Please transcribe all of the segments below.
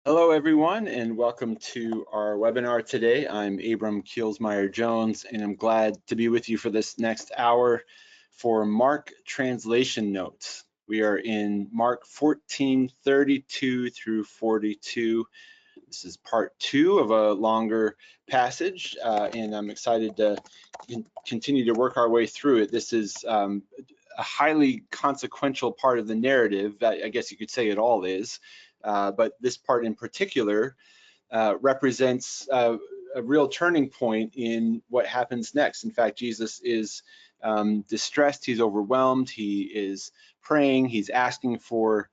Hello, everyone, and welcome to our webinar today. I'm Abram Kielsmeyer-Jones, and I'm glad to be with you for this next hour for Mark translation notes. We are in Mark 14:32 through 42. This is part 2 of a longer passage, and I'm excited to continue to work our way through it. This is a highly consequential part of the narrative. I guess you could say it all is. But this part in particular represents a real turning point in what happens next. In fact, Jesus is distressed, he's overwhelmed, he is praying, he's asking for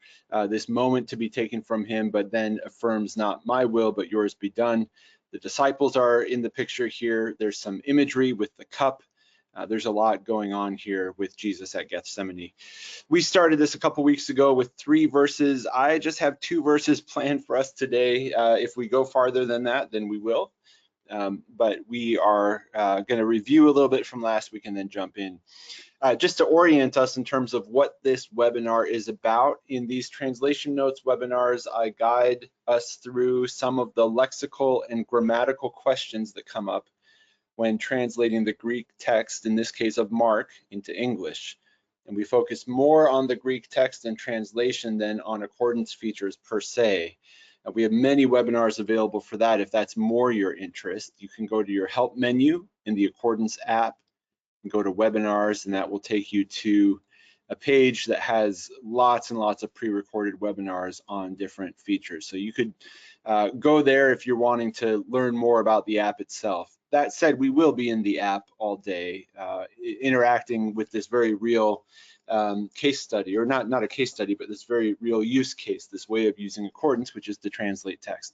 this moment to be taken from him, but then affirms, "Not my will, but yours be done." The disciples are in the picture here. There's some imagery with the cup. There's a lot going on here with Jesus at Gethsemane. We started this a couple weeks ago with 3 verses. I just have 2 verses planned for us today. If we go farther than that, then we will. But we are going to review a little bit from last week and then jump in. Just to orient us in terms of what this webinar is about, in these translation notes webinars, I guide us through some of the lexical and grammatical questions that come up when translating the Greek text, in this case of Mark, into English. And we focus more on the Greek text and translation than on accordance features per se. We have many webinars available for that. If that's more your interest, you can go to your help menu in the Accordance app and go to webinars, and that will take you to a page that has lots and lots of pre-recorded webinars on different features. So you could go there if you're wanting to learn more about the app itself. That said, we will be in the app all day, interacting with this very real case study, or not a case study, but this very real use case, this way of using accordance, which is to translate text.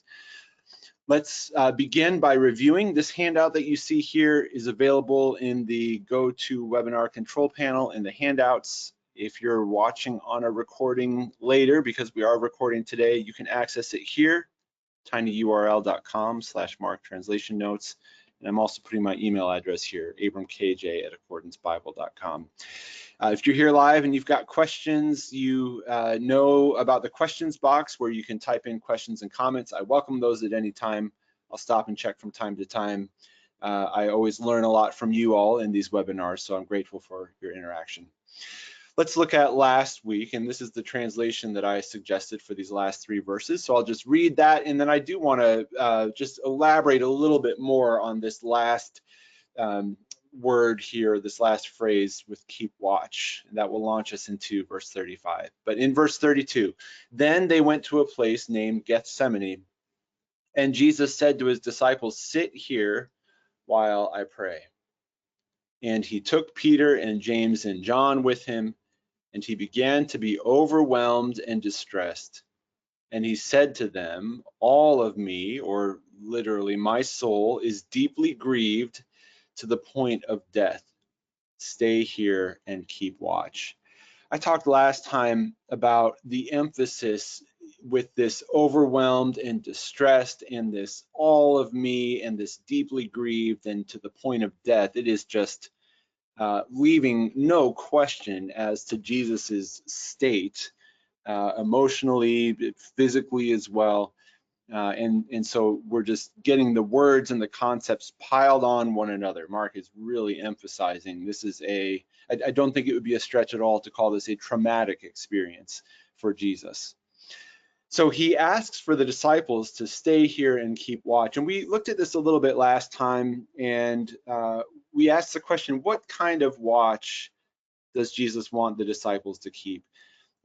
Let's begin by reviewing. This handout that you see here is available in the GoToWebinar control panel in the handouts. If you're watching on a recording later, because we are recording today, you can access it here, tinyurl.com/Mark translation notes. And I'm also putting my email address here, abramkj@accordancebible.com. If you're here live and you've got questions, you know about the questions box where you can type in questions and comments. I welcome those at any time. I'll stop and check from time to time. I always learn a lot from you all in these webinars, so I'm grateful for your interaction. Let's look at last week, and this is the translation that I suggested for these last 3 verses. So I'll just read that, and then I do want to just elaborate a little bit more on this last word here, this last phrase with keep watch. And that will launch us into verse 35. But in verse 32, then they went to a place named Gethsemane, and Jesus said to his disciples, "Sit here while I pray." And he took Peter and James and John with him, and he began to be overwhelmed and distressed. And he said to them, "All of me," or literally, "my soul is deeply grieved to the point of death. Stay here and keep watch." I talked last time about the emphasis with this overwhelmed and distressed and this all of me and this deeply grieved and to the point of death. It is just leaving no question as to Jesus's state, emotionally, physically as well. And so we're just getting the words and the concepts piled on one another. Mark is really emphasizing this is I don't think it would be a stretch at all to call this a traumatic experience for Jesus. So he asks for the disciples to stay here and keep watch. And we looked at this a little bit last time, and we asked the question, what kind of watch does Jesus want the disciples to keep?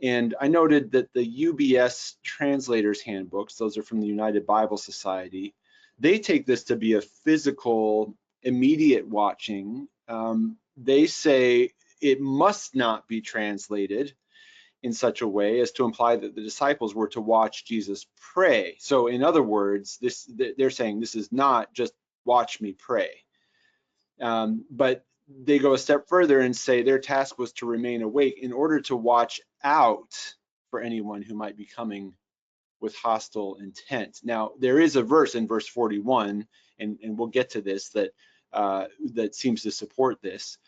And I noted that the UBS Translators Handbooks, those are from the United Bible Society, they take this to be a physical, immediate watching. They say it must not be translated in such a way as to imply that the disciples were to watch Jesus pray. So in other words, they're saying this is not just watch me pray. But they go a step further and say their task was to remain awake in order to watch out for anyone who might be coming with hostile intent. Now, there is a verse in verse 41, and we'll get to this, that seems to support this.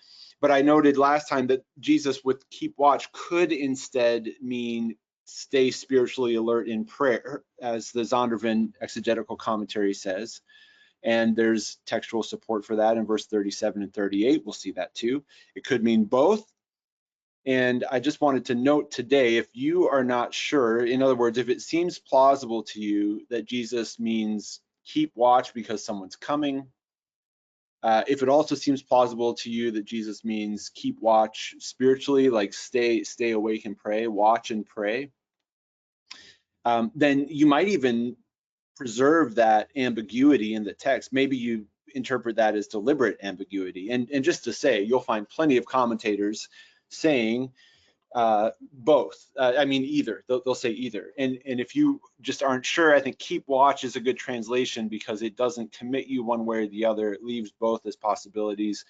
But I noted last time that Jesus with keep watch could instead mean stay spiritually alert in prayer, as the Zondervan exegetical commentary says. And there's textual support for that in verse 37 and 38. We'll see that too. It could mean both. And I just wanted to note today, if you are not sure, in other words, if it seems plausible to you that Jesus means keep watch because someone's coming, if it also seems plausible to you that Jesus means keep watch spiritually, like stay awake and pray, watch and pray, then you might even preserve that ambiguity in the text. Maybe you interpret that as deliberate ambiguity. And just to say, you'll find plenty of commentators saying both. I mean, either. They'll say either. And if you just aren't sure, I think keep watch is a good translation because it doesn't commit you one way or the other. It leaves both as possibilities.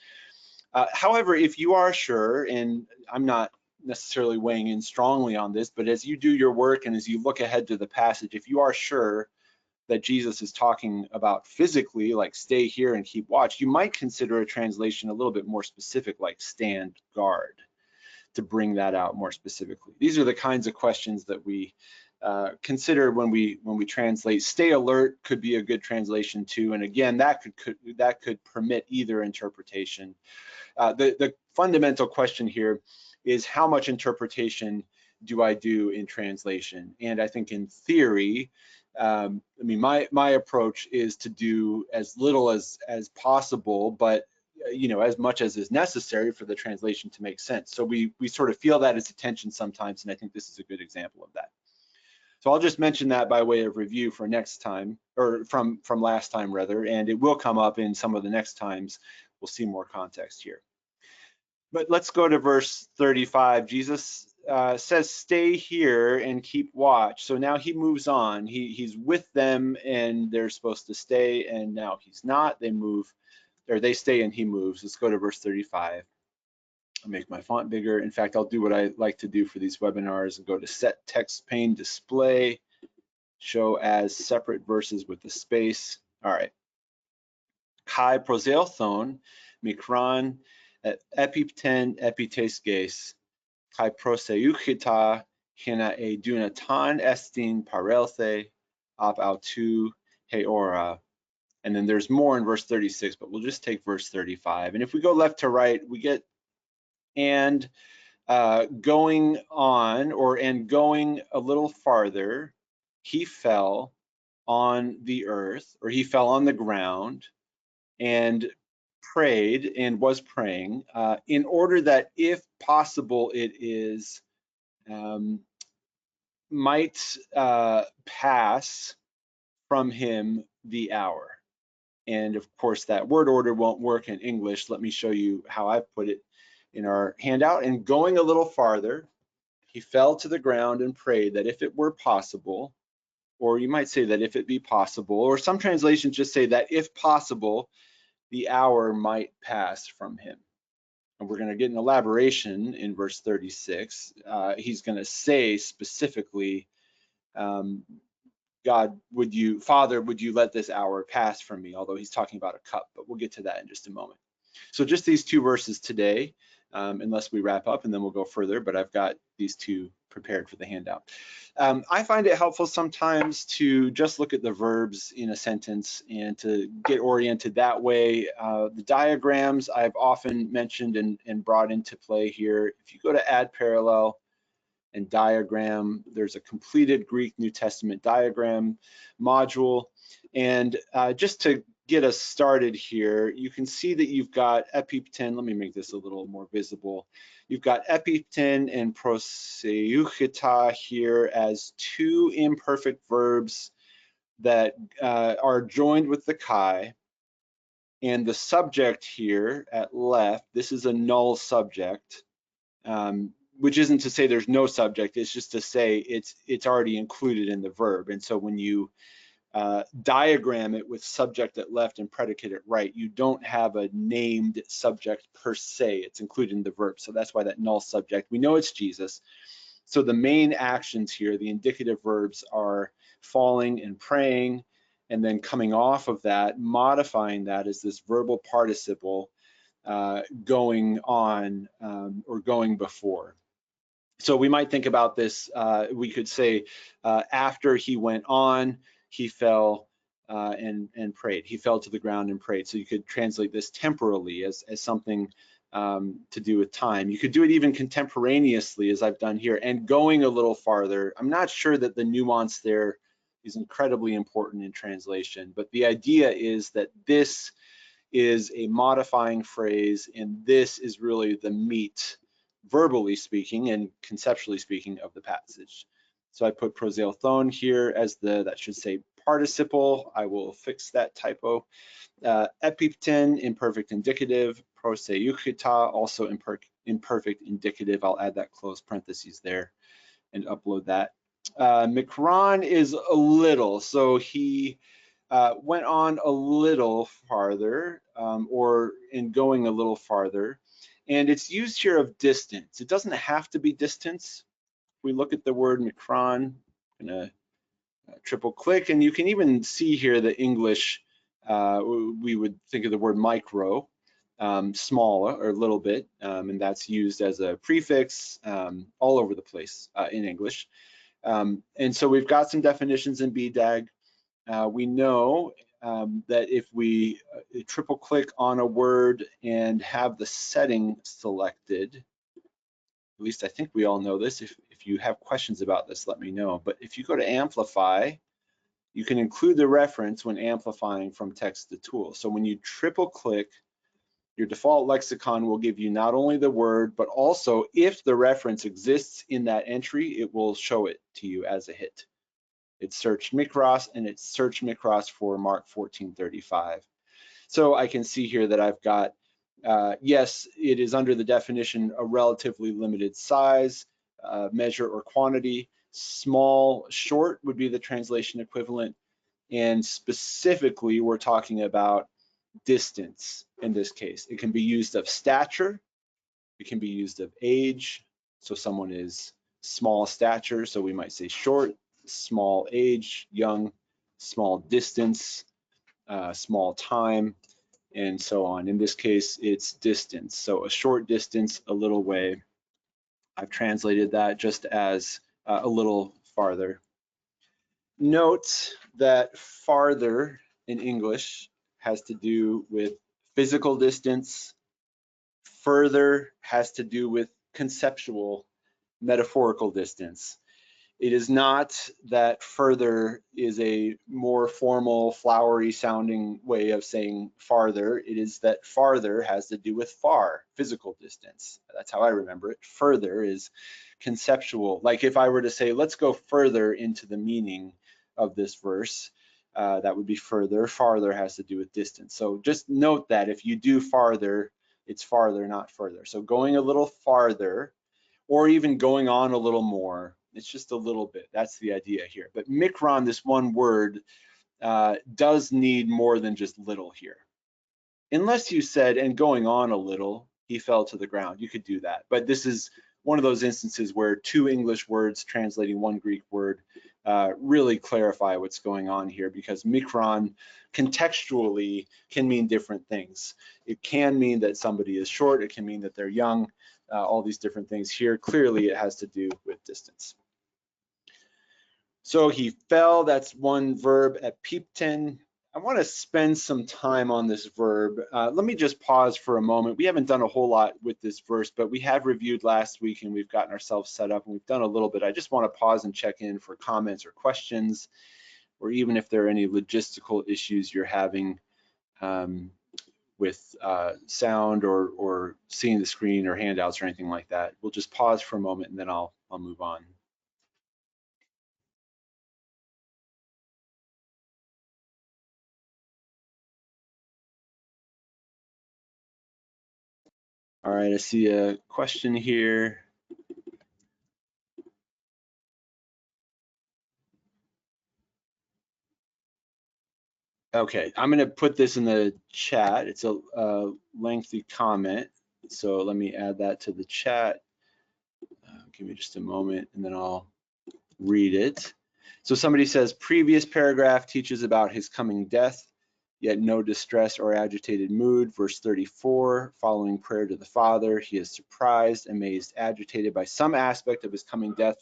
However, if you are sure, and I'm not necessarily weighing in strongly on this, but as you do your work and as you look ahead to the passage, if you are sure that Jesus is talking about physically, like stay here and keep watch, you might consider a translation a little bit more specific, like stand guard, to bring that out more specifically. These are the kinds of questions that we consider when we translate. Stay alert could be a good translation too, and again, that could permit either interpretation. The fundamental question here is how much interpretation do I do in translation? And I think in theory, I mean, my approach is to do as little as possible, but as much as is necessary for the translation to make sense. So we sort of feel that as a tension sometimes, and I think this is a good example of that. So I'll just mention that by way of review for next time, or from last time rather, and it will come up in some of the next times. We'll see more context here. But let's go to verse 35. Jesus says, stay here and keep watch. So now he moves on. He's with them and they're supposed to stay, and now he's not. They move, or they stay and he moves. Let's go to verse 35. I'll make my font bigger. In fact, I'll do what I like to do for these webinars and go to set text pane display, show as separate verses with the space. All right. Kai proselthon mikron epipten epitesges kai proseuchita hina e dunatan estin parelthe op autu heora. And then there's more in verse 36, but we'll just take verse 35. And if we go left to right, we get and going on, and going a little farther, he fell on the earth, or he fell on the ground and prayed and was praying in order that if possible it is might pass from him the hour. And of course that word order won't work in English. Let me show you how I've put it in our handout. And going a little farther, he fell to the ground and prayed that if it were possible, or you might say that if it be possible, or some translations just say that if possible, the hour might pass from him. And we're going to get an elaboration in verse 36. He's going to say specifically, God, Father, would you let this hour pass from me? Although he's talking about a cup, but we'll get to that in just a moment. So just these two verses today, unless we wrap up, and then we'll go further, but I've got these two prepared for the handout. I find it helpful sometimes to just look at the verbs in a sentence and to get oriented that way. The diagrams I've often mentioned and brought into play here. If you go to add parallel and diagram, there's a completed Greek New Testament diagram module. And just to get us started here, you can see that you've got epipten. Let me make this a little more visible. You've got epipten and proseuchita here as two imperfect verbs that are joined with the kai. And the subject here at left, this is a null subject, which isn't to say there's no subject, it's just to say it's already included in the verb. And so when you diagram it with subject at left and predicate at right, you don't have a named subject per se, it's included in the verb. So that's why that null subject, we know it's Jesus. So the main actions here, the indicative verbs, are falling and praying, and then coming off of that, modifying that as this verbal participle going on or going before. So we might think about this, we could say, after he went on, he fell and prayed. He fell to the ground and prayed. So you could translate this temporally as something to do with time. You could do it even contemporaneously, as I've done here, and going a little farther. I'm not sure that the nuance there is incredibly important in translation, but the idea is that this is a modifying phrase, and this is really the meat, verbally speaking and conceptually speaking, of the passage. So I put proseilthon here as that should say participle. I will fix that typo. Epipten, imperfect indicative. Proseuchita, also imperfect indicative. I'll add that close parentheses there and upload that. Mikron is a little, so he went on a little farther, or in going a little farther, and it's used here of distance. It doesn't have to be distance. If we look at the word mikron, I'm gonna triple click, and you can even see here the English, we would think of the word micro, small or a little bit, and that's used as a prefix all over the place in English. And so we've got some definitions in BDAG. We know that if we triple click on a word and have the setting selected, at least I think we all know this. If you have questions about this, let me know. But if you go to amplify, you can include the reference when amplifying from text to tool. So when you triple click, your default lexicon will give you not only the word, but also if the reference exists in that entry, it will show it to you as a hit. It searched Mikros, and it searched Mikros for Mark 1435. So I can see here that I've got, yes, it is under the definition a relatively limited size, measure or quantity. Small, short would be the translation equivalent. And specifically, we're talking about distance in this case. It can be used of stature. It can be used of age. So someone is small stature, so we might say short. Small age, young, small distance, small time, and so on. In this case, it's distance. So a short distance, a little way. I've translated that just as a little farther. Note that farther in English has to do with physical distance. Further has to do with conceptual, metaphorical distance. It is not that further is a more formal, flowery sounding way of saying farther. It is that farther has to do with far, physical distance. That's how I remember it. Further is conceptual. Like if I were to say, let's go further into the meaning of this verse, that would be further. Farther has to do with distance. So just note that if you do farther, it's farther, not further. So going a little farther, or even going on a little more, it's just a little bit. That's the idea here. But mikron, this one word, does need more than just little here. Unless you said, and going on a little, he fell to the ground. You could do that. But this is one of those instances where two English words translating one Greek word really clarify what's going on here, because mikron contextually can mean different things. It can mean that somebody is short. It can mean that they're young. All these different things here. Clearly, it has to do with distance. So he fell, that's one verb at epipten. I want to spend some time on this verb. Let me just pause for a moment. We haven't done a whole lot with this verse, but we have reviewed last week and we've gotten ourselves set up and we've done a little bit. I just want to pause and check in for comments or questions, or even if there are any logistical issues you're having with sound or seeing the screen or handouts or anything like that. We'll just pause for a moment and then I'll move on. All right, I see a question here. Okay, I'm gonna put this in the chat. It's a lengthy comment, so let me add that to the chat. Give me just a moment and then I'll read it. So somebody says, previous paragraph teaches about his coming death. yet no distress or agitated mood. Verse 34, following prayer to the Father, he is surprised, amazed, agitated by some aspect of his coming death,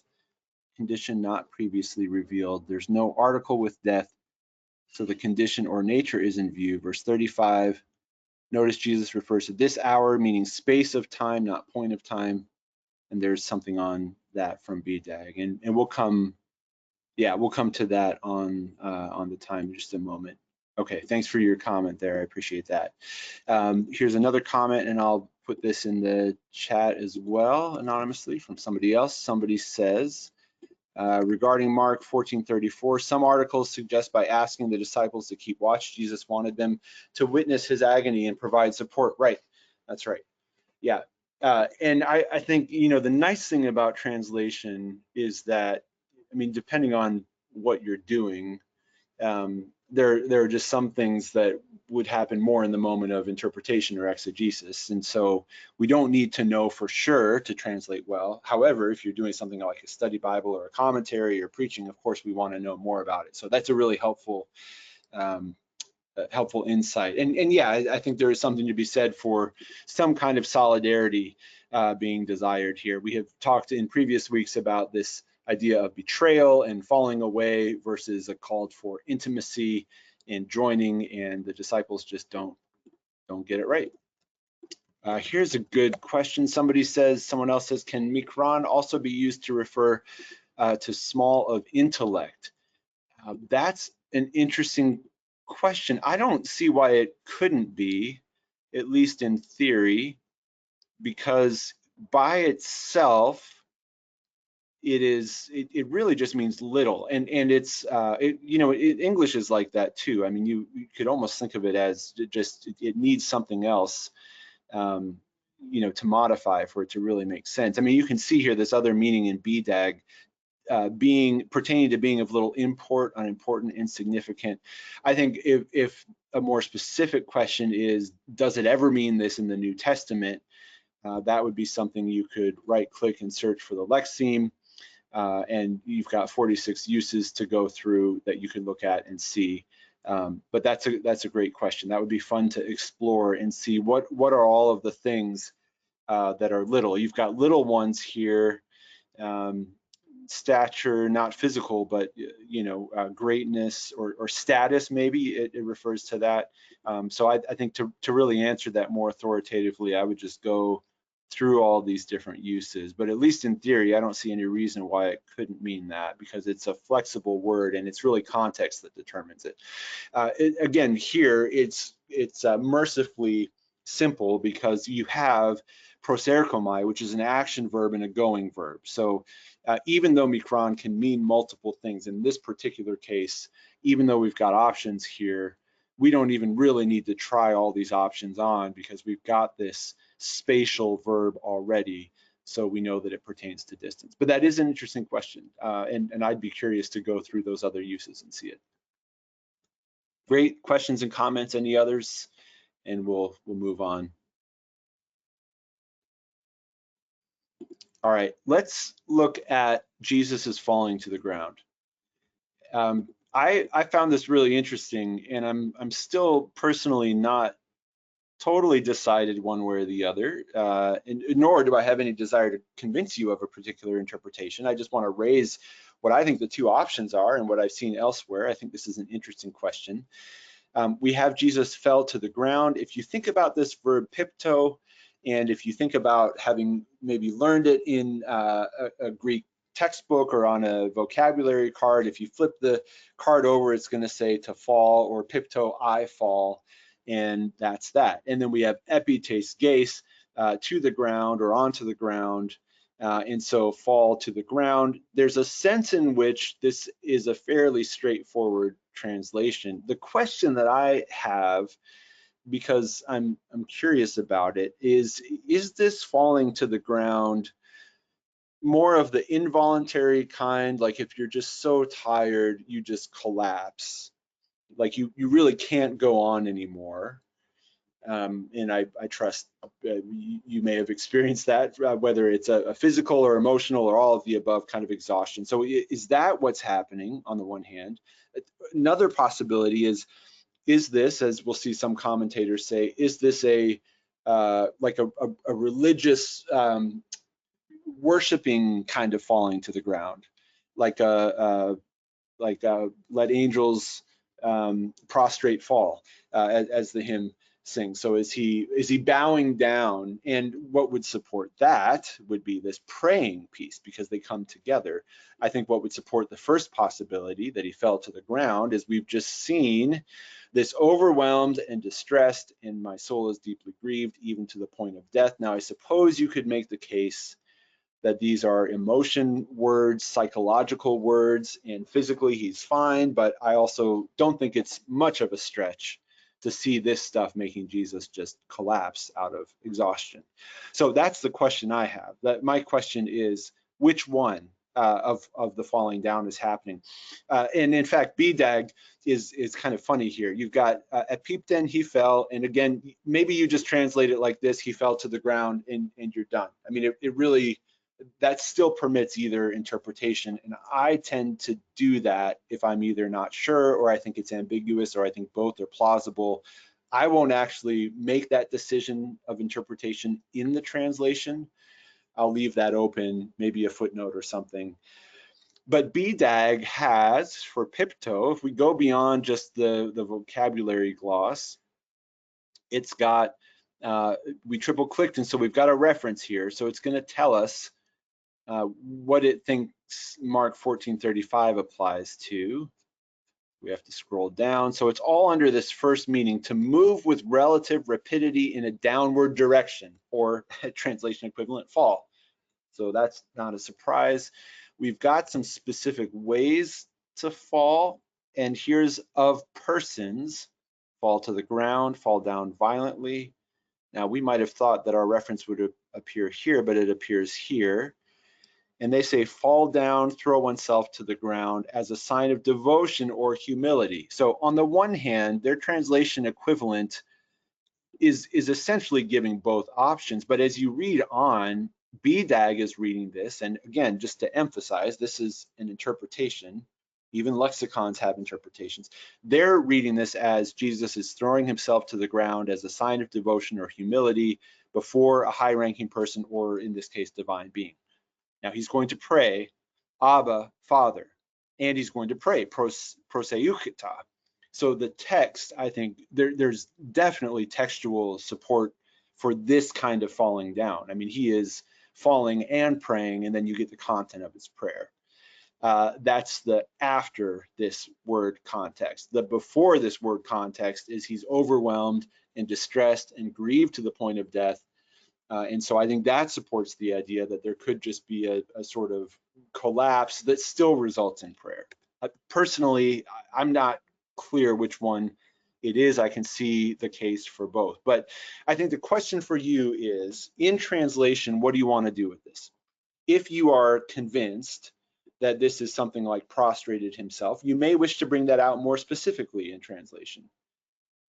condition not previously revealed. There's no article with death, so the condition or nature is in view. Verse 35, notice Jesus refers to this hour, meaning space of time, not point of time. And there's something on that from BDAG. And we'll come to that on the time in just a moment. Okay, thanks for your comment there. I appreciate that. Here's another comment, and I'll put this in the chat as well, anonymously from somebody else. Somebody says, regarding Mark 14:34, some articles suggest by asking the disciples to keep watch, Jesus wanted them to witness his agony and provide support. Right, that's right. Yeah, and I think, you know, the nice thing about translation is that, I mean, depending on what you're doing, there are just some things that would happen more in the moment of interpretation or exegesis, and so we don't need to know for sure to translate well. However, if you're doing something like a study Bible or a commentary or preaching, of course we want to know more about it. So that's a really helpful helpful insight. And yeah, I think there is something to be said for some kind of solidarity being desired here. We have talked in previous weeks about this idea of betrayal and falling away versus a call for intimacy and joining, and the disciples just don't get it right. Here's a good question. Someone else says, can mikron also be used to refer to small of intellect? That's an interesting question. I don't see why it couldn't be, at least in theory, because by itself, it really just means little, and it's you know, English is like that too. I mean, you could almost think of it as just it needs something else, you know, to modify for it to really make sense. I mean, you can see here this other meaning in BDAG, pertaining to being of little import, unimportant, insignificant. I think if a more specific question is, does it ever mean this in the New Testament? That would be something you could right-click and search for the lexeme, and you've got 46 uses to go through that you can look at and see. But that's a great question. That would be fun to explore and see what are all of the things that are little. You've got little ones here. Stature, not physical, but you know, greatness or status, maybe it refers to that. So I think to really answer that more authoritatively, I would just go through all these different uses. But at least in theory, I don't see any reason why it couldn't mean that, because it's a flexible word and it's really context that determines it. Again, here it's mercifully simple because you have proserkomai, which is an action verb and a going verb. So even though mikron can mean multiple things, in this particular case, even though we've got options here, we don't even really need to try all these options on because we've got this spatial verb already, so we know that it pertains to distance. But that is an interesting question, and I'd be curious to go through those other uses and see it. Great questions and comments. Any others? And we'll move on. All right, let's look at Jesus's falling to the ground. I found this really interesting, and I'm still personally not totally decided one way or the other, and nor do I have any desire to convince you of a particular interpretation. I just want to raise what I think the two options are and what I've seen elsewhere. I think this is an interesting question. We have Jesus fell to the ground. If you think about this verb pipto, and if you think about having maybe learned it in a Greek textbook or on a vocabulary card, if you flip the card over, it's going to say to fall, or pipto, I fall, and that's that. And then we have epites geis, to the ground or onto the ground, and so fall to the ground. There's a sense in which this is a fairly straightforward translation. The question that I have, because I'm curious about it, is this falling to the ground more of the involuntary kind, like if you're just so tired you just collapse, like you really can't go on anymore? And I trust you may have experienced that, whether it's a physical or emotional or all of the above kind of exhaustion. So is that what's happening on the one hand? Another possibility is is this, as we'll see some commentators say, is this like a religious worshiping kind of falling to the ground, like let angels prostrate fall, as the hymn sings. So is he bowing down? And what would support that would be this praying piece, because they come together. I think what would support the first possibility, that he fell to the ground, is we've just seen this overwhelmed and distressed, and my soul is deeply grieved, even to the point of death. Now, I suppose you could make the case that these are emotion words, psychological words, and physically he's fine, but I also don't think it's much of a stretch to see this stuff making Jesus just collapse out of exhaustion. So that's the question I have. My question is, which one of the falling down is happening? And in fact, BDAG is kind of funny here. You've got at Peepden, he fell, and again, maybe you just translate it like this: he fell to the ground, and you're done. I mean, it really, that still permits either interpretation, and I tend to do that if I'm either not sure, or I think it's ambiguous, or I think both are plausible. I won't actually make that decision of interpretation in the translation. I'll leave that open, maybe a footnote or something. But BDAG has, for Pipto, if we go beyond just the vocabulary gloss, it's got, we triple clicked, and so we've got a reference here. So it's going to tell us what it thinks Mark 14:35 applies to. We have to scroll down. So it's all under this first meaning: to move with relative rapidity in a downward direction, or translation equivalent, fall. So that's not a surprise. We've got some specific ways to fall, and here's of persons: fall to the ground, fall down violently. Now, we might have thought that our reference would appear here, but it appears here. And they say fall down, throw oneself to the ground as a sign of devotion or humility. So on the one hand, their translation equivalent is essentially giving both options. But as you read on, BDAG is reading this, and again, just to emphasize, this is an interpretation. Even lexicons have interpretations. They're reading this as Jesus is throwing himself to the ground as a sign of devotion or humility before a high-ranking person, or in this case, divine being. Now he's going to pray, Abba, Father, and he's going to pray, proseukita. So the text, I think, there's definitely textual support for this kind of falling down. I mean, he is falling and praying, and then you get the content of his prayer. That's the after this word context. The before this word context is he's overwhelmed and distressed and grieved to the point of death. And so I think that supports the idea that there could just be a sort of collapse that still results in prayer. Personally, I'm not clear which one it is. I can see the case for both. But I think the question for you is, in translation, what do you want to do with this? If you are convinced that this is something like prostrated himself, you may wish to bring that out more specifically in translation,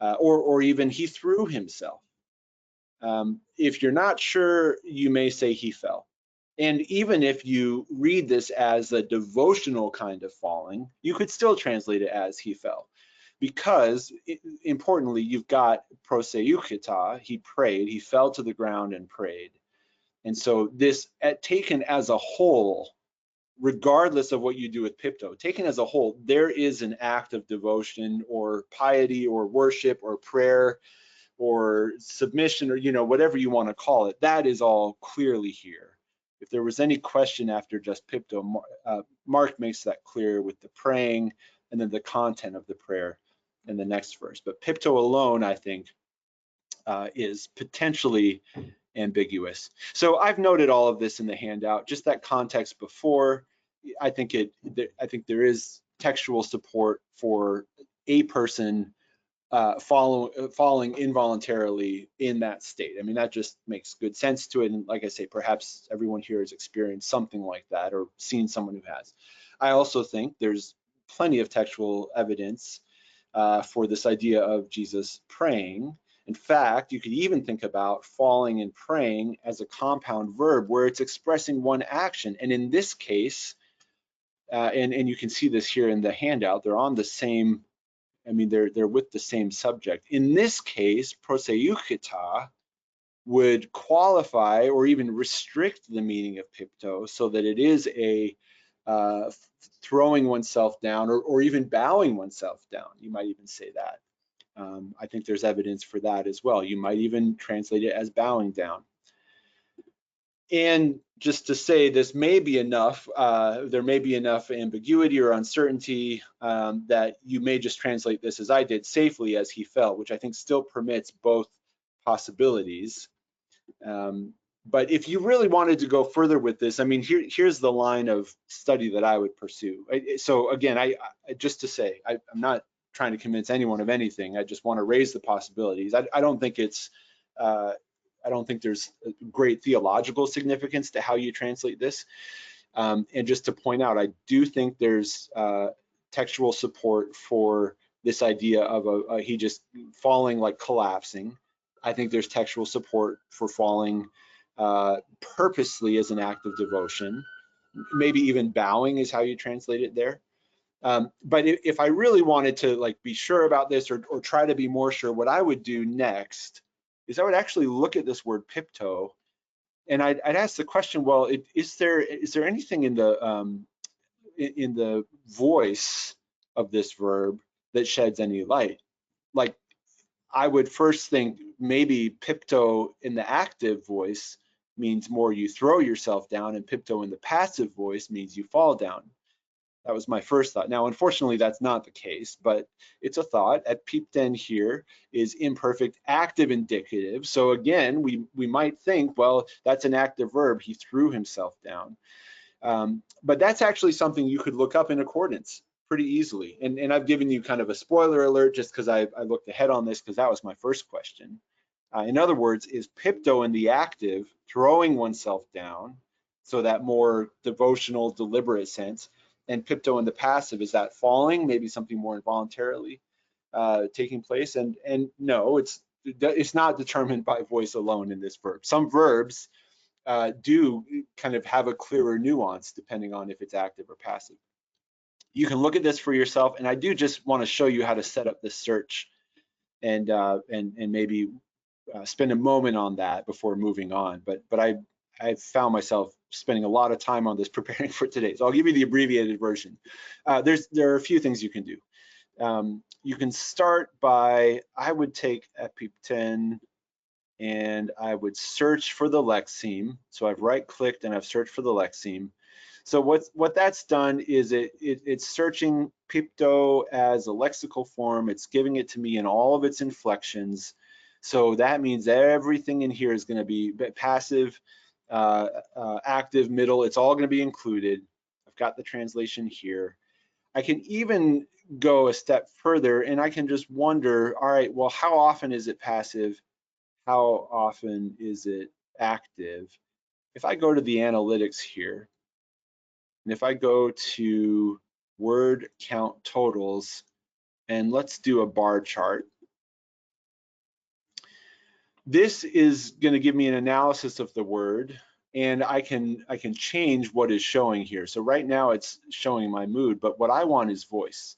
or even he threw himself. If you're not sure, you may say he fell. And even if you read this as a devotional kind of falling, you could still translate it as he fell. Because, importantly, you've got proseukita, he prayed, he fell to the ground and prayed. And so this, taken as a whole, regardless of what you do with Pipto, taken as a whole, there is an act of devotion or piety or worship or prayer or submission, or whatever you want to call it. That is all clearly here. If there was any question after just Pipto, Mark makes that clear with the praying and then the content of the prayer in the next verse. But Pipto alone, I think, is potentially ambiguous. So I've noted all of this in the handout, just that context before. I think there is textual support for a person falling involuntarily in that state. I mean, that just makes good sense to it. And like I say, perhaps everyone here has experienced something like that or seen someone who has. I also think there's plenty of textual evidence for this idea of Jesus praying. In fact, you could even think about falling and praying as a compound verb where it's expressing one action. And in this case, and you can see this here in the handout, they're on the same I mean, they're with the same subject. In this case, proseukita would qualify or even restrict the meaning of pipto so that it is a throwing oneself down or even bowing oneself down. You might even say that. I think there's evidence for that as well. You might even translate it as bowing down. And just to say, this may be enough, there may be enough ambiguity or uncertainty that you may just translate this as I did, safely as he fell, which I think still permits both possibilities. But if you really wanted to go further with this, I mean, here's the line of study that I would pursue. So again, I just to say, I'm not trying to convince anyone of anything. I just want to raise the possibilities. I don't think it's I don't think there's great theological significance to how you translate this. And just to point out, I do think there's textual support for this idea of he just falling, like collapsing. I think there's textual support for falling purposely as an act of devotion. Maybe even bowing is how you translate it there. But if I really wanted to like be sure about this or try to be more sure, what I would do next is I would actually look at this word pipto, and I'd ask the question, well, is there anything in the voice of this verb that sheds any light? Like, I would first think maybe pipto in the active voice means more you throw yourself down, and pipto in the passive voice means you fall down. That was my first thought. Now, unfortunately, that's not the case, but it's a thought. At pipten here is imperfect active indicative. So again, we might think, well, that's an active verb. He threw himself down. But that's actually something you could look up in accordance pretty easily. And I've given you kind of a spoiler alert just because I looked ahead on this because that was my first question. In other words, is pipto in the active throwing oneself down, so that more devotional, deliberate sense, and pipto in the passive, is that falling, maybe something more involuntarily taking place? And no, it's not determined by voice alone in this verb. Some verbs do kind of have a clearer nuance depending on if it's active or passive. You can look at this for yourself, and I do just want to show you how to set up this search and maybe spend a moment on that before moving on. But I've found myself spending a lot of time on this preparing for today. So I'll give you the abbreviated version. There are a few things you can do. You can start by, I would take epipten and I would search for the lexeme. So I've right-clicked and I've searched for the lexeme. So what that's done is it's searching pipto as a lexical form. It's giving it to me in all of its inflections. So that means everything in here is going to be passive, active, middle. It's all going to be included. I've got the translation here. I can even go a step further and I can just wonder, all right, well, how often is it passive? How often is it active? If I go to the analytics here, and if I go to word count totals, and let's do a bar chart. This is going to give me an analysis of the word, and I can change what is showing here. So right now it's showing my mood, but what I want is voice.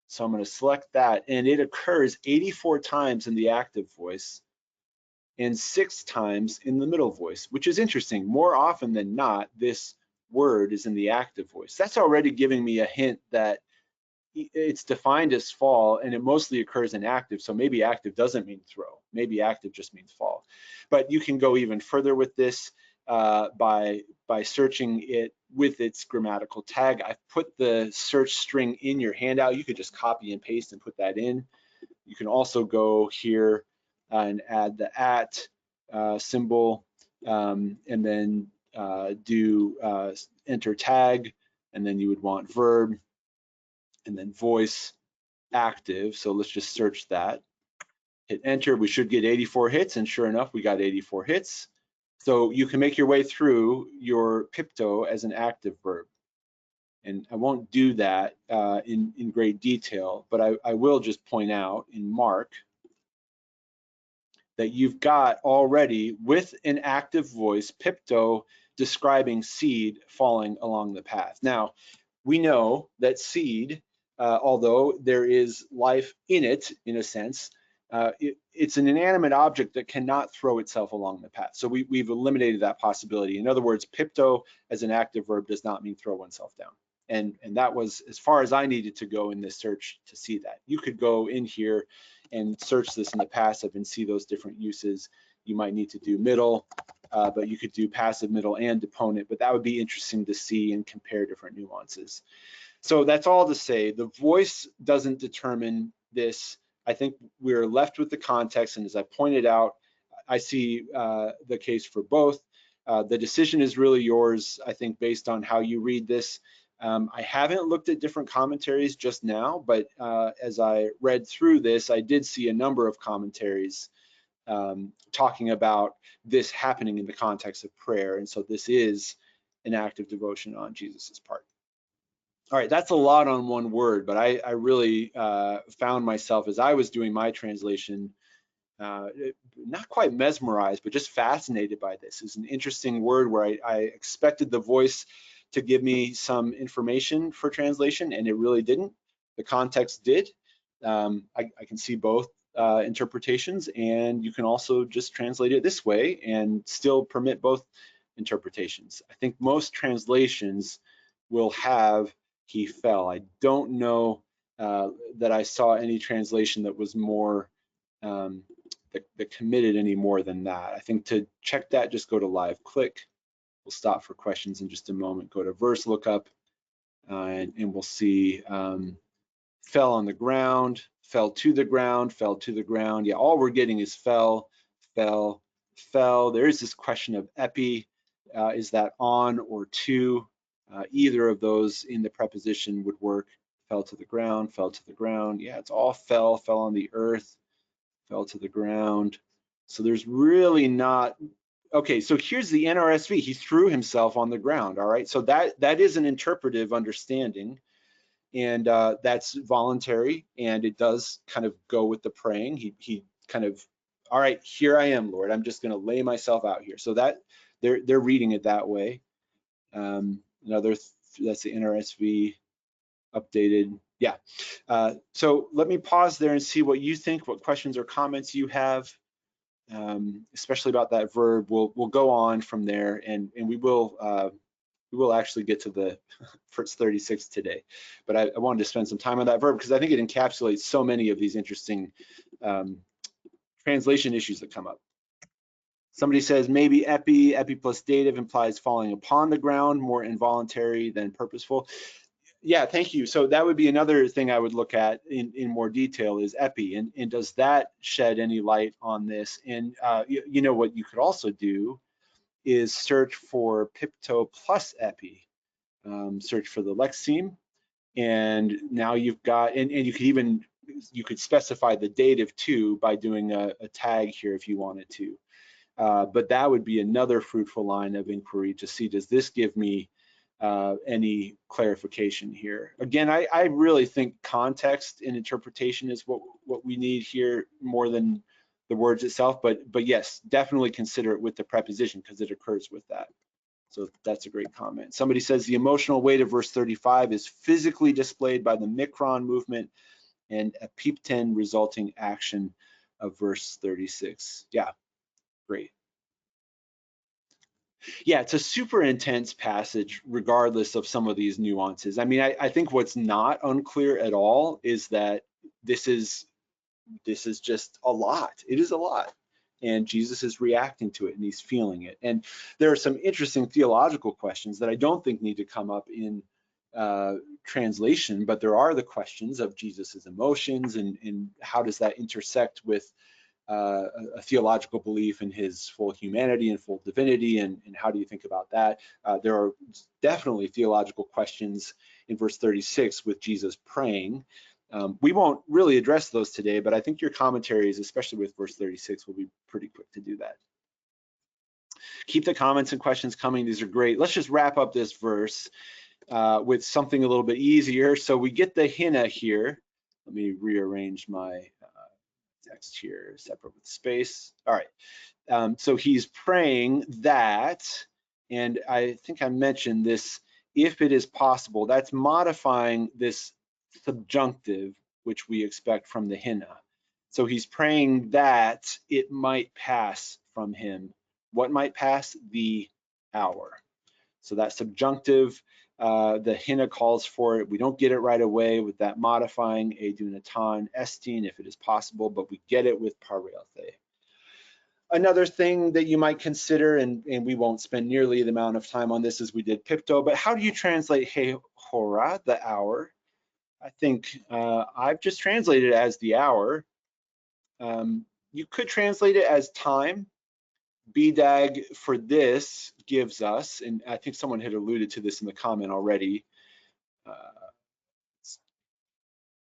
So I'm going to select that, and it occurs 84 times in the active voice and 6 times in the middle voice, which is interesting. More often than not, this word is in the active voice. That's already giving me a hint that it's defined as fall, and it mostly occurs in active. So maybe active doesn't mean throw. Maybe active just means fall. But you can go even further with this by searching it with its grammatical tag. I've put the search string in your handout. You could just copy and paste and put that in. You can also go here and add the at symbol, and then do enter tag, and then you would want verb, and then voice active. So let's just search that. Hit enter. We should get 84 hits, and sure enough, we got 84 hits. So you can make your way through your pipto as an active verb. And I won't do that in great detail, but I will just point out in Mark that you've got already, with an active voice, pipto describing seed falling along the path. Now, we know that seed although there is life in it, in a sense. It's an inanimate object that cannot throw itself along the path. So we've eliminated that possibility. In other words, pipto as an active verb does not mean throw oneself down. And that was as far as I needed to go in this search to see that. You could go in here and search this in the passive and see those different uses. You might need to do middle, but you could do passive, middle, and deponent, but that would be interesting to see and compare different nuances. So that's all to say, the voice doesn't determine this. I think we're left with the context, and as I pointed out, I see the case for both. The decision is really yours, I think, based on how you read this. I haven't looked at different commentaries just now, but as I read through this, I did see a number of commentaries talking about this happening in the context of prayer, and so this is an act of devotion on Jesus's part. All right, that's a lot on one word, but I really found myself as I was doing my translation, not quite mesmerized, but just fascinated by this. It's an interesting word where I expected the voice to give me some information for translation, and it really didn't. The context did. I can see both interpretations, and you can also just translate it this way and still permit both interpretations. I think most translations will have he fell. I don't know that I saw any translation that was more that committed any more than that. I think to check that, just go to live click. We'll stop for questions in just a moment. Go to verse lookup, and we'll see fell on the ground, fell to the ground, fell to the ground. Yeah, all we're getting is fell, fell, fell. There is this question of epi. Is that on or to? Either of those in the preposition would work. Fell to the ground, fell to the ground. Yeah, it's all fell on the earth, fell to the ground. So there's really not, okay, so here's the NRSV. He threw himself on the ground, all right? So that is an interpretive understanding, and that's voluntary, and it does kind of go with the praying. He kind of, all right, here I am, Lord. I'm just gonna lay myself out here. So that they're reading it that way. That's the NRSV updated. Yeah. So let me pause there and see what you think, what questions or comments you have, especially about that verb. We'll go on from there, and we will actually get to the verse 36 today. But I wanted to spend some time on that verb because I think it encapsulates so many of these interesting translation issues that come up. Somebody says maybe epi plus dative implies falling upon the ground, more involuntary than purposeful. Yeah, thank you. So that would be another thing I would look at in more detail is epi, and does that shed any light on this? And you know what you could also do is search for pipto plus epi, search for the lexeme, and now you've got, and you could specify the dative too by doing a tag here if you wanted to. But that would be another fruitful line of inquiry to see, does this give me any clarification here? Again, I really think context and interpretation is what we need here more than the words itself, but yes, definitely consider it with the preposition because it occurs with that. So that's a great comment. Somebody says the emotional weight of verse 35 is physically displayed by the mikron movement and epipten resulting action of verse 36. Yeah. Great. Yeah, it's a super intense passage, regardless of some of these nuances. I mean, I think what's not unclear at all is that this is just a lot. It is a lot. And Jesus is reacting to it and he's feeling it. And there are some interesting theological questions that I don't think need to come up in translation, but there are the questions of Jesus's emotions and how does that intersect with a theological belief in his full humanity and full divinity, and how do you think about that? There are definitely theological questions in verse 36 with Jesus praying. We won't really address those today, but I think your commentaries, especially with verse 36, will be pretty quick to do that. Keep the comments and questions coming. These are great. Let's just wrap up this verse with something a little bit easier. So we get the hina here. Let me rearrange my text here, separate with space. All right, so he's praying that, and I think I mentioned this, if it is possible, that's modifying this subjunctive, which we expect from the hina. So he's praying that it might pass from him. What might pass? The hour. So that subjunctive, the hina calls for it. We don't get it right away with that modifying edunatan estin if it is possible, but we get it with parelthe. Another thing that you might consider, and we won't spend nearly the amount of time on this as we did pipto, but how do you translate he hora, the hour? I think I've just translated it as the hour. You could translate it as time. BDAG for this gives us, and I think someone had alluded to this in the comment already.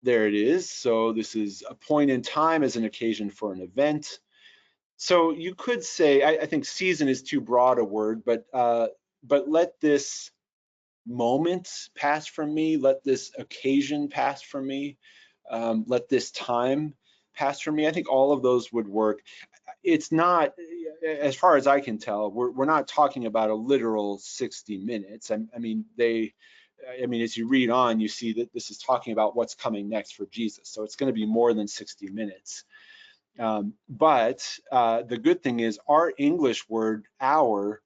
There it is. So this is a point in time as an occasion for an event. So you could say, I think season is too broad a word, but let this moment pass from me, let this occasion pass from me, let this time pass from me. I think all of those would work. It's not, as far as I can tell, we're not talking about a literal 60 minutes. I mean, as you read on, you see that this is talking about what's coming next for Jesus. So it's going to be more than 60 minutes. But the good thing is our English word hour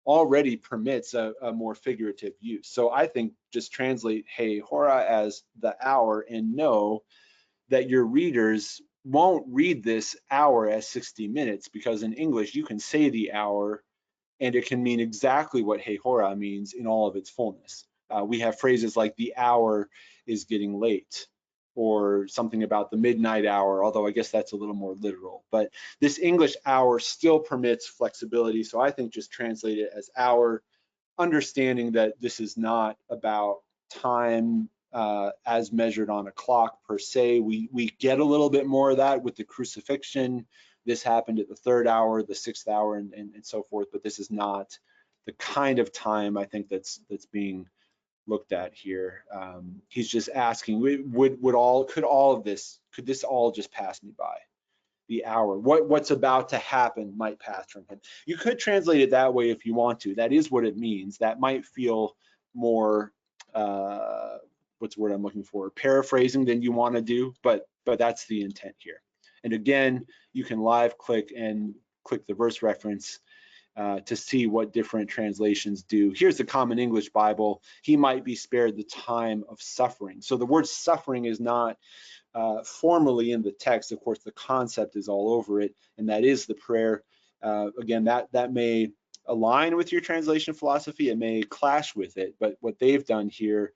already permits a more figurative use. So I think just translate he hora as the hour and know that your readers won't read this hour as 60 minutes, because in English you can say the hour and it can mean exactly what he hora means in all of its fullness. We have phrases like the hour is getting late, or something about the midnight hour, although I guess that's a little more literal. But this English hour still permits flexibility, so I think just translate it as hour, understanding that this is not about time as measured on a clock per se. We get a little bit more of that with the crucifixion. This happened at the 3rd hour, the 6th hour, and so forth, but this is not the kind of time I think that's being looked at here. He's just asking, could this all just pass me by? The hour, what's about to happen might pass from him. You could translate it that way if you want to. That is what it means. That might feel more, what's the word I'm looking for, paraphrasing than you want to do, but that's the intent here. And again, you can live click and click the verse reference to see what different translations do. Here's the Common English Bible. He might be spared the time of suffering. So the word suffering is not formally in the text. Of course, the concept is all over it, and that is the prayer. Again, that may align with your translation philosophy. It may clash with it, but what they've done here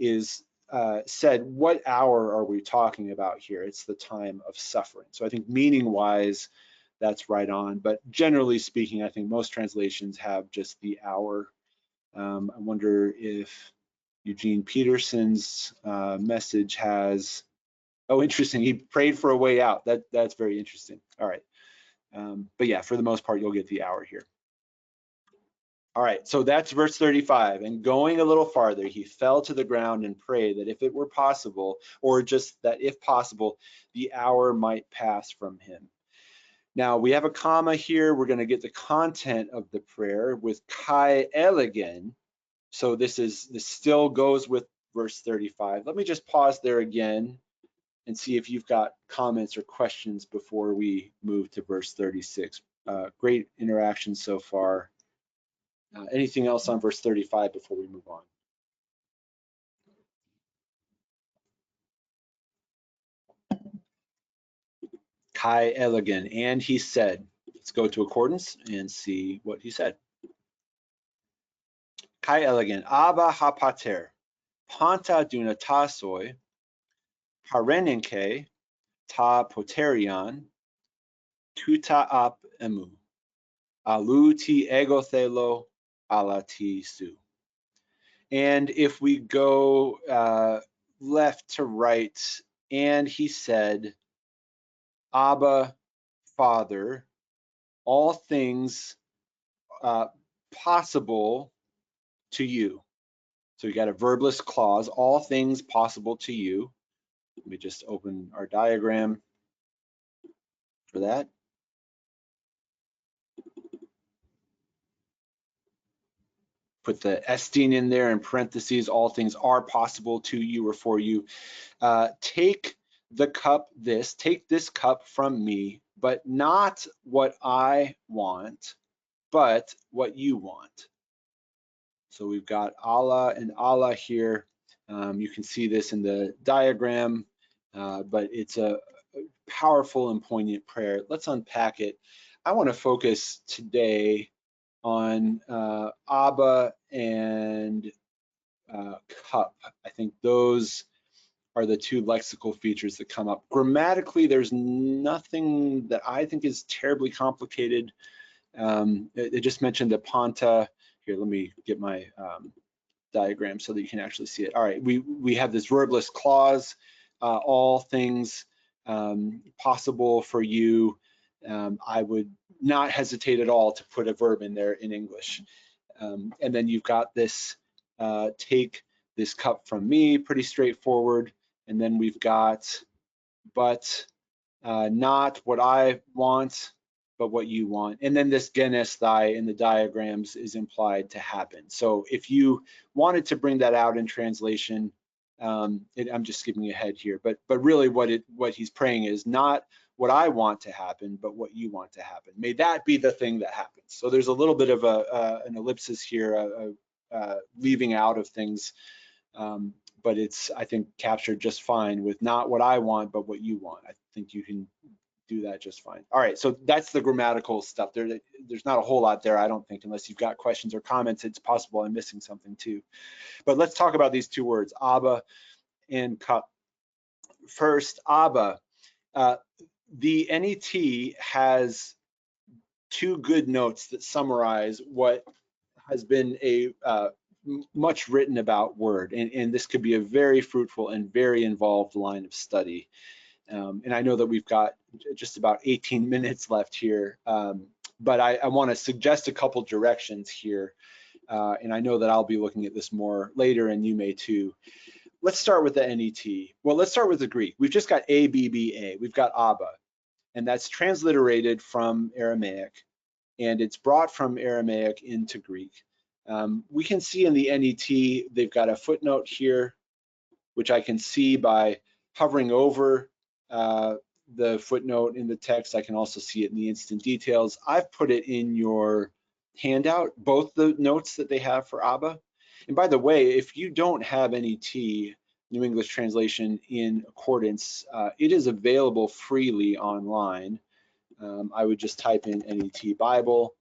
is said, what hour are we talking about here? It's the time of suffering. So I think meaning-wise, that's right on. But generally speaking, I think most translations have just the hour. I wonder if Eugene Peterson's message has, oh, interesting, he prayed for a way out. That's very interesting. All right. But yeah, for the most part, you'll get the hour here. All right, so that's verse 35. And going a little farther, he fell to the ground and prayed that if it were possible, or just that if possible, the hour might pass from him. Now we have a comma here. We're going to get the content of the prayer with kai again. So this still goes with verse 35. Let me just pause there again and see if you've got comments or questions before we move to verse 36. Great interaction so far. Anything else on verse 35 before we move on? Kai Elegant, and he said, let's go to accordance and see what he said. Kai Elegant, Abba hapater, panta dunatasoi, parenenke, ta poterion, tuta ap emu, alu ti egothelo, ala ti su. And if we go left to right, and he said, Abba, Father, all things possible to you. So we got a verbless clause, all things possible to you. Let me just open our diagram for that. put the Estin in there in parentheses, all things are possible to you or for you. Take this cup from me, but not what I want, but what you want. So we've got Allah and Allah here. You can see this in the diagram, but it's a powerful and poignant prayer. Let's unpack it. I want to focus today on Abba and cup. I think those are the two lexical features that come up. Grammatically, there's nothing that I think is terribly complicated. It just mentioned the panta. Here, let me get my diagram so that you can actually see it. All right, we have this verbless clause, all things possible for you. I would not hesitate at all to put a verb in there in English. And then you've got this, take this cup from me, pretty straightforward. And then we've got, but not what I want, but what you want. And then this genesthai in the diagrams is implied to happen. So if you wanted to bring that out in translation, I'm just skipping ahead here, but really what he's praying is not what I want to happen, but what you want to happen. May that be the thing that happens. So there's a little bit of an ellipsis here, leaving out of things, but it's, I think, captured just fine with not what I want, but what you want. I think you can do that just fine. All right, so that's the grammatical stuff. There's not a whole lot there, I don't think, unless you've got questions or comments. It's possible I'm missing something too. But let's talk about these two words, Abba and cup. First, Abba. The NET has two good notes that summarize what has been a much written about word, and this could be a very fruitful and very involved line of study. And I know that we've got just about 18 minutes left here, but I want to suggest a couple directions here, and I know that I'll be looking at this more later, and you may too. Let's start with the NET. Well, let's start with the Greek. We've just got A-B-B-A. We've got Abba, and that's transliterated from Aramaic, and it's brought from Aramaic into Greek. We can see in the NET, they've got a footnote here, which I can see by hovering over the footnote in the text. I can also see it in the instant details. I've put it in your handout, both the notes that they have for Abba. And by the way, if you don't have NET, New English Translation in accordance, it is available freely online. I would just type in NET Bible,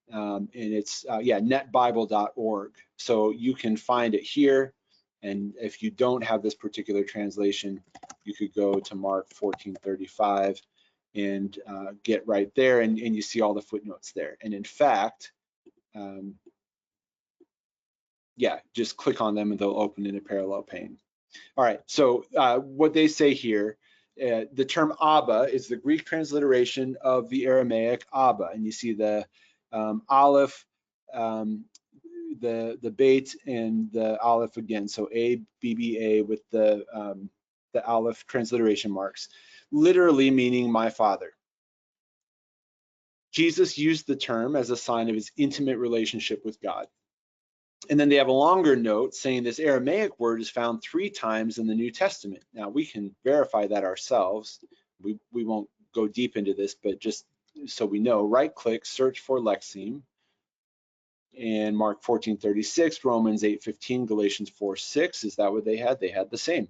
and it's, netbible.org. So you can find it here. And if you don't have this particular translation, you could go to Mark 14:35 and get right there, and you see all the footnotes there. And in fact, just click on them and they'll open in a parallel pane. All right, so what they say here, the term Abba is the Greek transliteration of the Aramaic Abba, and you see the aleph, the bait, and the aleph again. So A-B-B-A with the aleph transliteration marks, literally meaning my father. Jesus used the term as a sign of his intimate relationship with God. And then they have a longer note saying this Aramaic word is found 3 times in the New Testament. Now, we can verify that ourselves. We won't go deep into this, but just so we know, right-click, search for lexeme, and Mark 14:36, Romans 8:15, Galatians 4:6. Is that what they had? They had the same.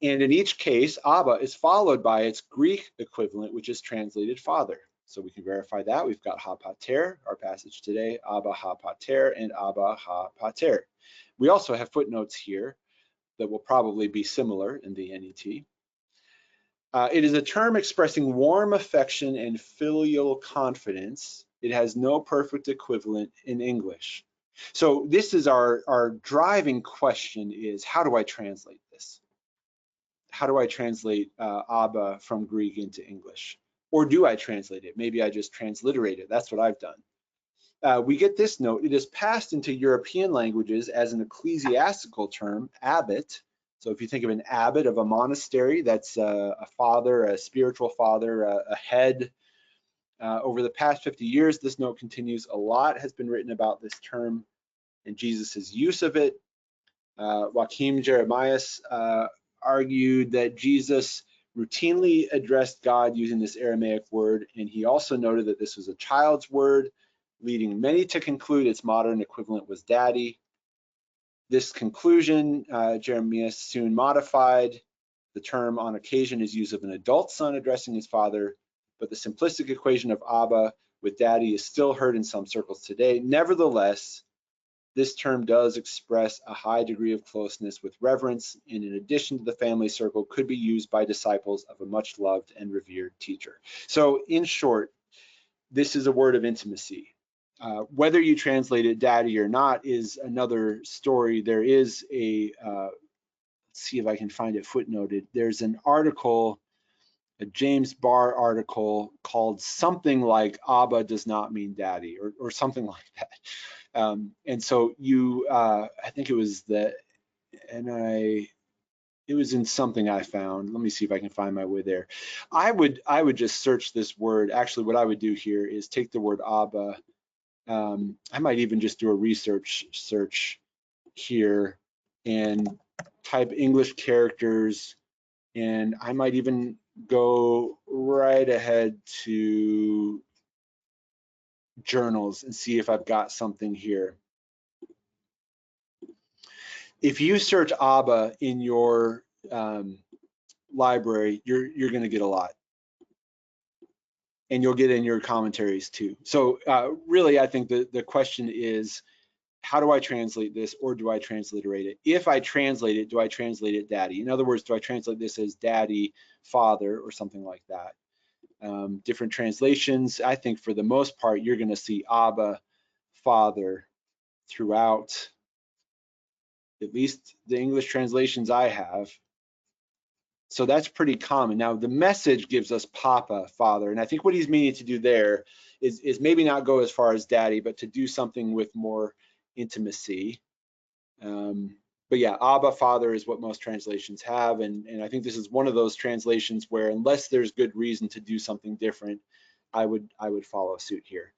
And in each case, Abba is followed by its Greek equivalent, which is translated father. So we can verify that. We've got ha pater, our passage today, Abba ha pater, and Abba ha pater. We also have footnotes here that will probably be similar in the NET. It is a term expressing warm affection and filial confidence. It has no perfect equivalent in English. So this is our driving question is, how do I translate this? How do I translate Abba from Greek into English? Or do I translate it? Maybe I just transliterate it. That's what I've done. We get this note. It is passed into European languages as an ecclesiastical term, abbot. So if you think of an abbot of a monastery, that's a father, a spiritual father, a head. Over the past 50 years, this note continues. A lot has been written about this term. and Jesus's use of it. Joachim Jeremias argued that Jesus routinely addressed God using this Aramaic word, and he also noted that this was a child's word, leading many to conclude its modern equivalent was daddy. This conclusion, Jeremias soon modified. The term on occasion is used of an adult son addressing his father, but the simplistic equation of Abba with daddy is still heard in some circles today. Nevertheless, this term does express a high degree of closeness with reverence, and in addition to the family circle, could be used by disciples of a much loved and revered teacher. So in short, this is a word of intimacy. Whether you translate it daddy or not is another story. There is a, let's see if I can find it footnoted. There's an article, a James Barr article called something like Abba does not mean daddy, or something like that. And so you, I think it was it was in something I found. Let me see if I can find my way there. I would just search this word. Actually, what I would do here is take the word Abba. I might even just do a research search here and type English characters, and I might even go right ahead to journals and see if I've got something here. If you search Abba in your library, you're going to get a lot, and you'll get in your commentaries too. So really, I think the question is, how do I translate this, or do I transliterate it? If I translate it, do I translate it daddy? In other words, do I translate this as daddy, father, or something like that? Different translations, I think for the most part, you're going to see Abba, father, throughout, at least the English translations I have. So that's pretty common. Now, the message gives us Papa, father, and I think what he's meaning to do there is maybe not go as far as daddy, but to do something with more intimacy. But yeah, Abba, father is what most translations have, and I think this is one of those translations where, unless there's good reason to do something different, I would follow suit here.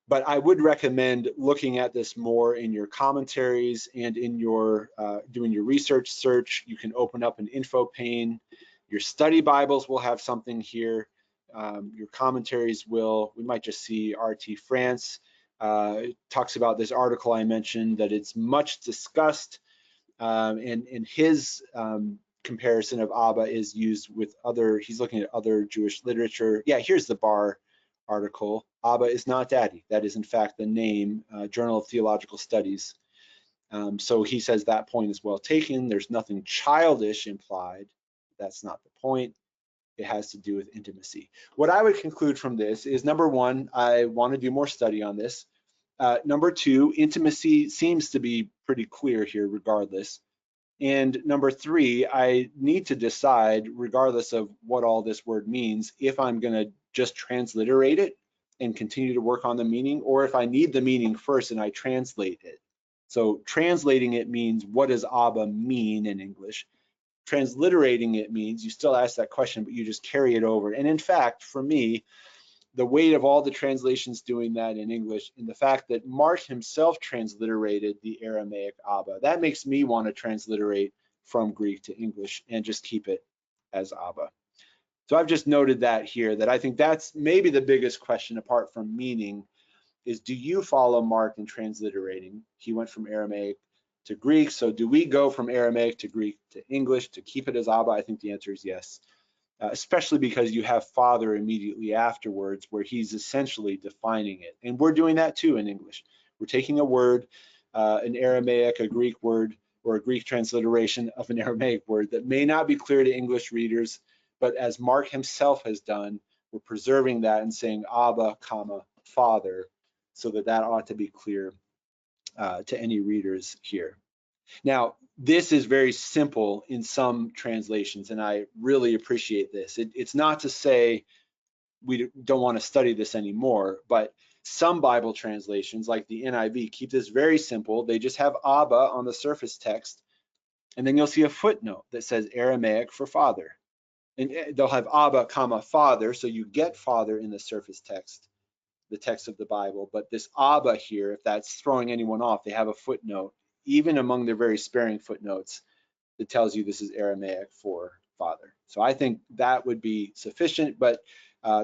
But I would recommend looking at this more in your commentaries and in your doing your research search. You can open up an info pane. Your study Bibles will have something here. Your commentaries will. We might just see R.T. France talks about this article I mentioned, that it's much discussed, and his comparison of Abba is used with other. He's looking at other Jewish literature. Yeah, here's the Barr article. Abba is not daddy. That is in fact the name, Journal of Theological Studies. So he says that point is well taken. There's nothing childish implied. That's not the point. It has to do with intimacy. What I would conclude from this is, number one, I want to do more study on this. Number two, intimacy seems to be pretty clear here regardless. And number three, I need to decide, regardless of what all this word means, if I'm going to just transliterate it and continue to work on the meaning, or if I need the meaning first and I translate it. So translating it means, what does Abba mean in English? Transliterating it means you still ask that question, but you just carry it over. And in fact, for me, the weight of all the translations doing that in English, and the fact that Mark himself transliterated the Aramaic Abba, that makes me want to transliterate from Greek to English and just keep it as Abba. So I've just noted that here, that I think that's maybe the biggest question apart from meaning, is do you follow Mark in transliterating? He went from Aramaic to Greek, so do we go from Aramaic to Greek to English to keep it as Abba? I think the answer is yes. Especially because you have father immediately afterwards, where he's essentially defining it. And we're doing that too in English. We're taking a word, an Aramaic, a Greek word, or a Greek transliteration of an Aramaic word that may not be clear to English readers, but as Mark himself has done, we're preserving that and saying Abba, comma, father, so that ought to be clear to any readers here. Now, this is very simple in some translations, and I really appreciate this. It's not to say we don't want to study this anymore, but some Bible translations, like the NIV, keep this very simple. They just have Abba on the surface text, and then you'll see a footnote that says Aramaic for father. And they'll have Abba, comma, father, so you get father in the surface text. the text of the Bible, but this Abba here, if that's throwing anyone off, they have a footnote, even among their very sparing footnotes, that tells you this is Aramaic for Father. So I think that would be sufficient, but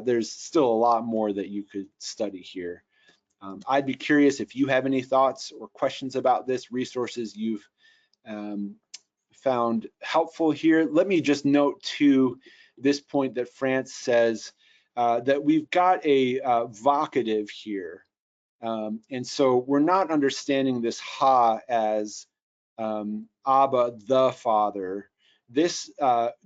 there's still a lot more that you could study here. I'd be curious if you have any thoughts or questions about this, resources you've found helpful here. Let me just note to this point that France says that we've got a vocative here. And so we're not understanding this ha as Abba, the Father. This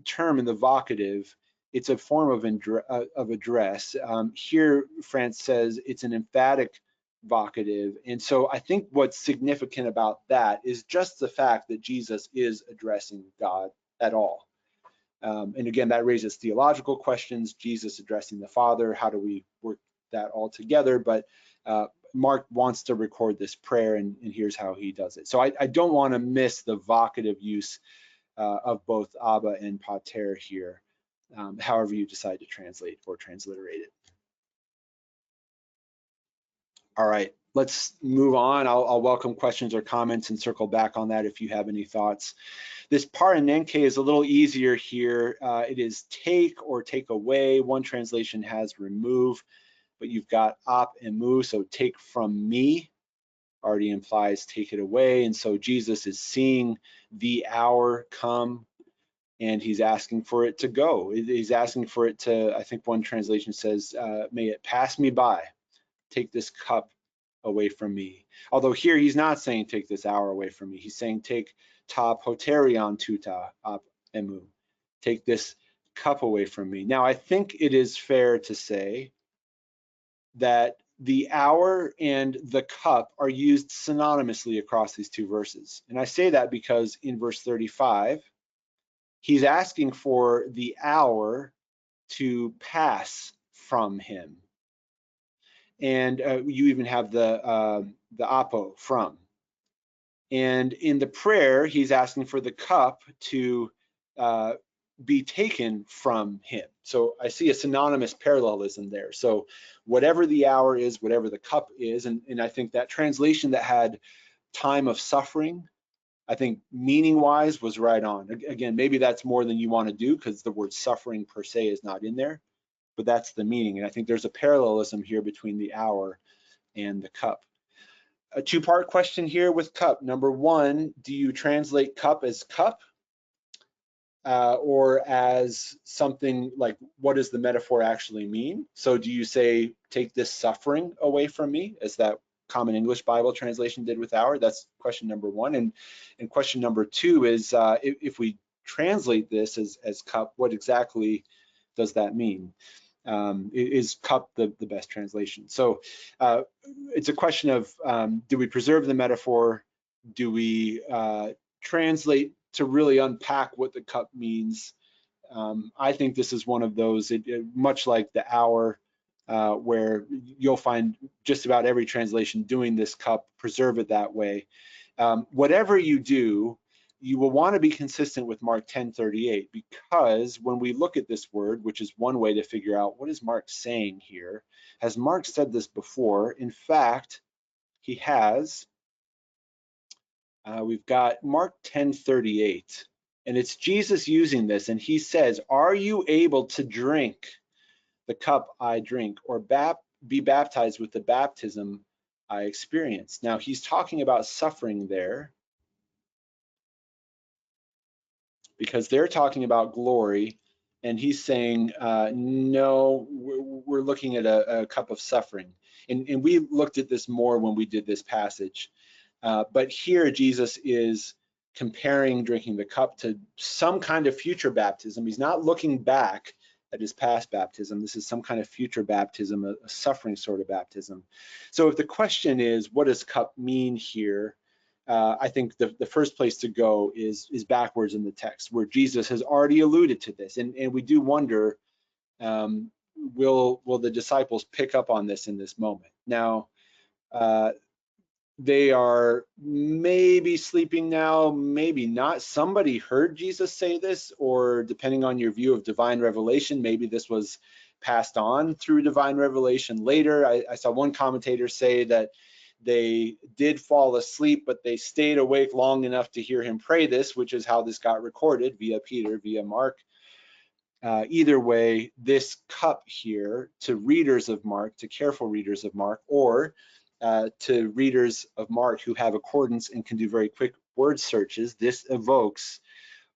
term in the vocative, it's a form of address. Here, France says it's an emphatic vocative. And so I think what's significant about that is just the fact that Jesus is addressing God at all. And again, that raises theological questions. Jesus addressing the Father, how do we work that all together? But Mark wants to record this prayer, and here's how he does it. So I don't want to miss the vocative use of both Abba and Pater here, however you decide to translate or transliterate it. All right, let's move on. I'll welcome questions or comments and circle back on that if you have any thoughts. This paranenke is a little easier here. It is take or take away. One translation has remove, but you've got op and mu, so take from me already implies take it away. And so Jesus is seeing the hour come, and he's asking for it to go. He's asking for it to, I think one translation says, may it pass me by. Take this cup away from me. Although here he's not saying take this hour away from me. He's saying take ta poterion tuta op emu. Take this cup away from me. Now I think it is fair to say that the hour and the cup are used synonymously across these two verses. And I say that because in verse 35, he's asking for the hour to pass from him. And you even have the apo, from. And in the prayer, he's asking for the cup to be taken from him. So I see a synonymous parallelism there. So whatever the hour is, whatever the cup is, and I think that translation that had time of suffering, I think meaning-wise was right on. Again, maybe that's more than you want to do because the word suffering per se is not in there, but that's the meaning. And I think there's a parallelism here between the hour and the cup. A two-part question here with cup. Number one, do you translate cup as cup or as something like, what does the metaphor actually mean? So do you say, take this suffering away from me, as that Common English Bible translation did with hour? That's question number one. And question number two is, if we translate this as cup, what exactly does that mean? Is cup the best translation? So it's a question of, do we preserve the metaphor? Do we translate to really unpack what the cup means? I think this is one of those, much like the hour, where you'll find just about every translation doing this cup, preserve it that way. Whatever you do, you will want to be consistent with Mark 10:38, because when we look at this word, which is one way to figure out what is Mark saying here, has Mark said this before? In fact, he has. We've got Mark 10:38, and it's Jesus using this, and he says, are you able to drink the cup I drink, or be baptized with the baptism I experience? Now, he's talking about suffering there, because they're talking about glory, and he's saying, no, we're looking at a cup of suffering. And we looked at this more when we did this passage. But here Jesus is comparing drinking the cup to some kind of future baptism. He's not looking back at his past baptism. This is some kind of future baptism, a suffering sort of baptism. So if the question is, what does cup mean here? I think the first place to go is backwards in the text, where Jesus has already alluded to this. And we do wonder, will the disciples pick up on this in this moment? Now, they are maybe sleeping now, maybe not. Somebody heard Jesus say this, or depending on your view of divine revelation, maybe this was passed on through divine revelation later. I saw one commentator say that they did fall asleep, but they stayed awake long enough to hear him pray this, which is how this got recorded via Peter, via Mark. Either way, this cup here, to readers of Mark, to careful readers of Mark, or to readers of Mark who have accordance and can do very quick word searches, this evokes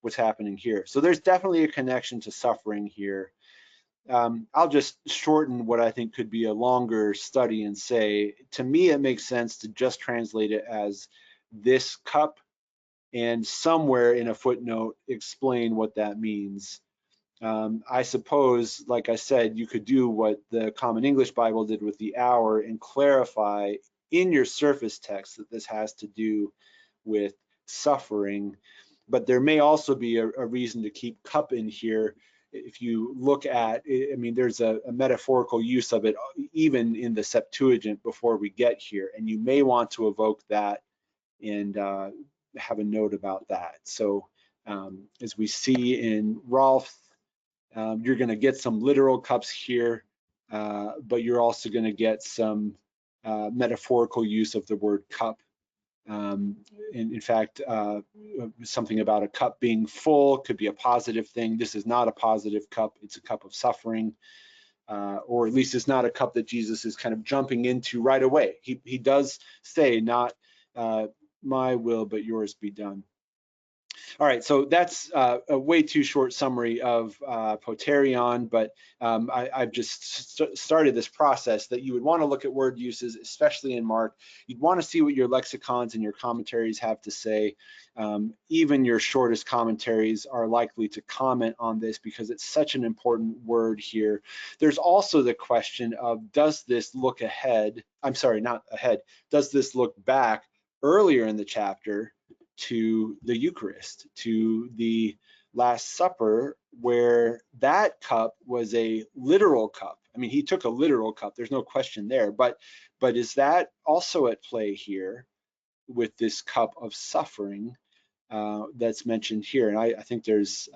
what's happening here. So there's definitely a connection to suffering here. I'll just shorten what I think could be a longer study and say, to me, it makes sense to just translate it as this cup, and somewhere in a footnote explain what that means. I suppose, like I said, you could do what the Common English Bible did with the hour and clarify in your surface text that this has to do with suffering. But there may also be a reason to keep cup in here. If you look at, I mean, there's a metaphorical use of it even in the Septuagint before we get here, and you may want to evoke that and have a note about that. So as we see in Rolf, you're going to get some literal cups here, but you're also going to get some metaphorical use of the word cup. In fact, something about a cup being full could be a positive thing. This is not a positive cup. It's a cup of suffering, or at least it's not a cup that Jesus is kind of jumping into right away. He does say, not my will, but yours be done. All right, so that's a way too short summary of poterion, but I've just started this process that you would want to look at word uses, especially in Mark. You'd want to see what your lexicons and your commentaries have to say. Even your shortest commentaries are likely to comment on this because it's such an important word here. There's also the question of, does this look ahead? I'm sorry, not ahead. Does this look back earlier in the chapter to the Eucharist, to the Last Supper, where that cup was a literal cup? I mean, he took a literal cup, there's no question there, but is that also at play here with this cup of suffering that's mentioned here? And I think there's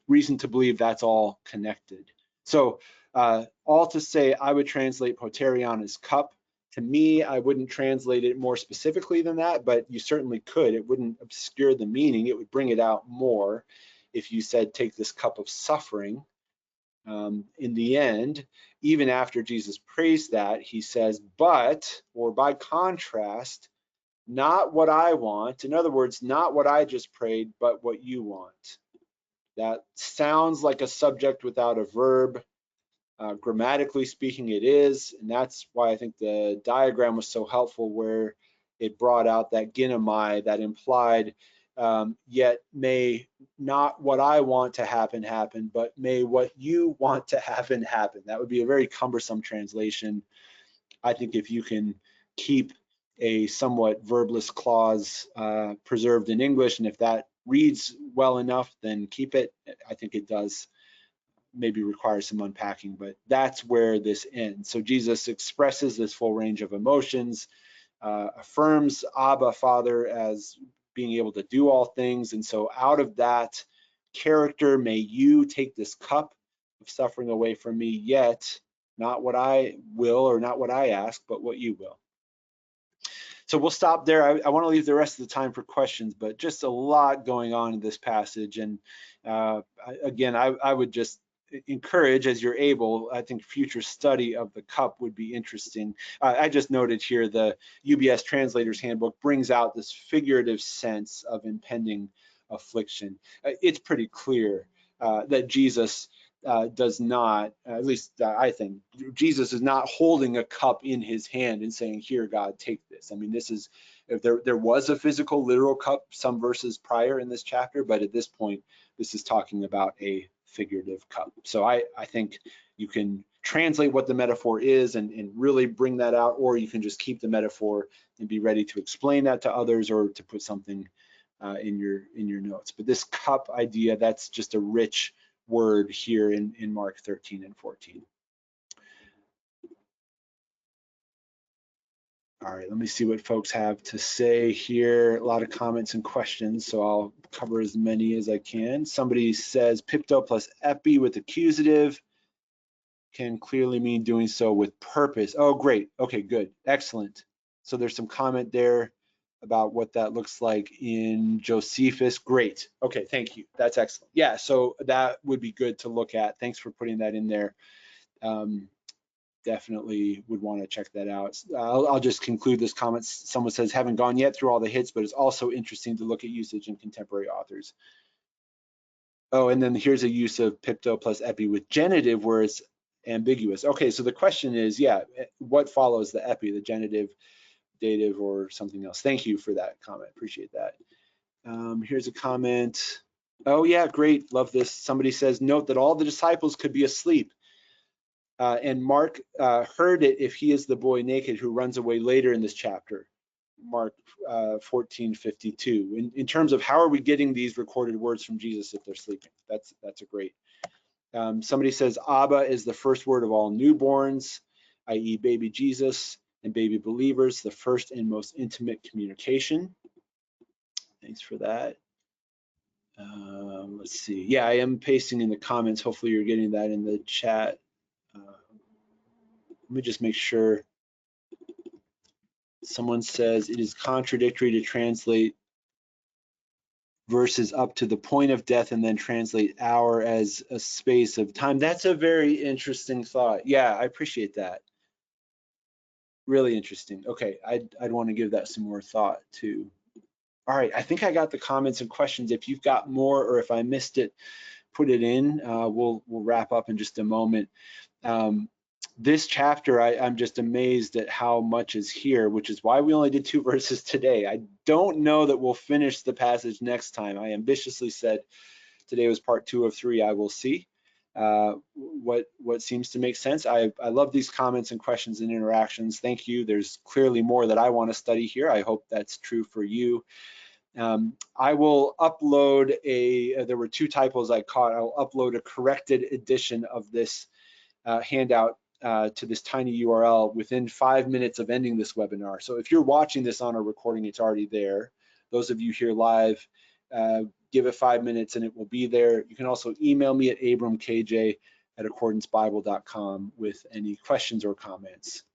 reason to believe that's all connected. So all to say, I would translate poterion as cup. To me, I wouldn't translate it more specifically than that, but you certainly could. It wouldn't obscure the meaning. It would bring it out more if you said, take this cup of suffering. In the end, even after Jesus prays that, he says, but, or by contrast, not what I want. In other words, not what I just prayed, but what you want. That sounds like a subject without a verb. Grammatically speaking, it is, and that's why I think the diagram was so helpful, where it brought out that ginomai, that implied, yet may not what I want to happen, happen, but may what you want to happen, happen. That would be a very cumbersome translation. I think if you can keep a somewhat verbless clause preserved in English, and if that reads well enough, then keep it. I think it does. Maybe requires some unpacking, but that's where this ends. So Jesus expresses this full range of emotions, affirms Abba, Father, as being able to do all things. And so out of that character, may you take this cup of suffering away from me, yet not what I will or not what I ask, but what you will. So we'll stop there. I want to leave the rest of the time for questions, but just a lot going on in this passage. And again, I would just encourage, as you're able, I think future study of the cup would be interesting. I just noted here the UBS Translator's Handbook brings out this figurative sense of impending affliction. It's pretty clear that Jesus does not, at least I think, Jesus is not holding a cup in his hand and saying, here, God, take this. I mean, this is, if there was a physical, literal cup some verses prior in this chapter, but at this point, this is talking about a figurative cup. So I think you can translate what the metaphor is and really bring that out, or you can just keep the metaphor and be ready to explain that to others or to put something in your notes. But this cup idea, that's just a rich word here in Mark 13 and 14. All right, let me see what folks have to say here. A lot of comments and questions, so I'll cover as many as I can. Somebody says pipto plus epi with accusative can clearly mean doing so with purpose. Oh, great. Okay, good. Excellent. So there's some comment there about what that looks like in Josephus. Great. Okay, thank you. That's excellent. Yeah, so that would be good to look at. Thanks for putting that in there. Definitely would want to check that out. I'll just conclude this comment. Someone says, haven't gone yet through all the hits, but it's also interesting to look at usage in contemporary authors. Oh, and then here's a use of pipto plus epi with genitive where it's ambiguous. Okay, so the question is, yeah, what follows the epi, the genitive, dative, or something else? Thank you for that comment. Appreciate that. Here's a comment. Oh yeah, great. Love this. Somebody says, note that all the disciples could be asleep. And Mark heard it if he is the boy naked who runs away later in this chapter. Mark 14:52. In terms of how are we getting these recorded words from Jesus if they're sleeping? That's a great. Somebody says Abba is the first word of all newborns, i.e. baby Jesus and baby believers, the first and most intimate communication. Thanks for that. Let's see. Yeah, I am pasting in the comments. Hopefully you're getting that in the chat. Let me just make sure. Someone says it is contradictory to translate verses up to the point of death and then translate hour as a space of time. That's a very interesting thought. Yeah, I appreciate that. Really interesting. Okay, I'd want to give that some more thought too. All right, I think I got the comments and questions. If you've got more or if I missed it, put it in. We'll wrap up in just a moment. This chapter, I'm just amazed at how much is here, which is why we only did 2 verses today. I don't know that we'll finish the passage next time. I ambitiously said today was part 2 of 3. I will see what seems to make sense. I love these comments and questions and interactions. Thank you. There's clearly more that I want to study here. I hope that's true for you. I will upload there were 2 typos I caught. I'll upload a corrected edition of this handout to this tiny URL within 5 minutes of ending this webinar. So if you're watching this on a recording, it's already there. Those of you here live, give it 5 minutes and it will be there. You can also email me at abramkj@accordancebible.com with any questions or comments.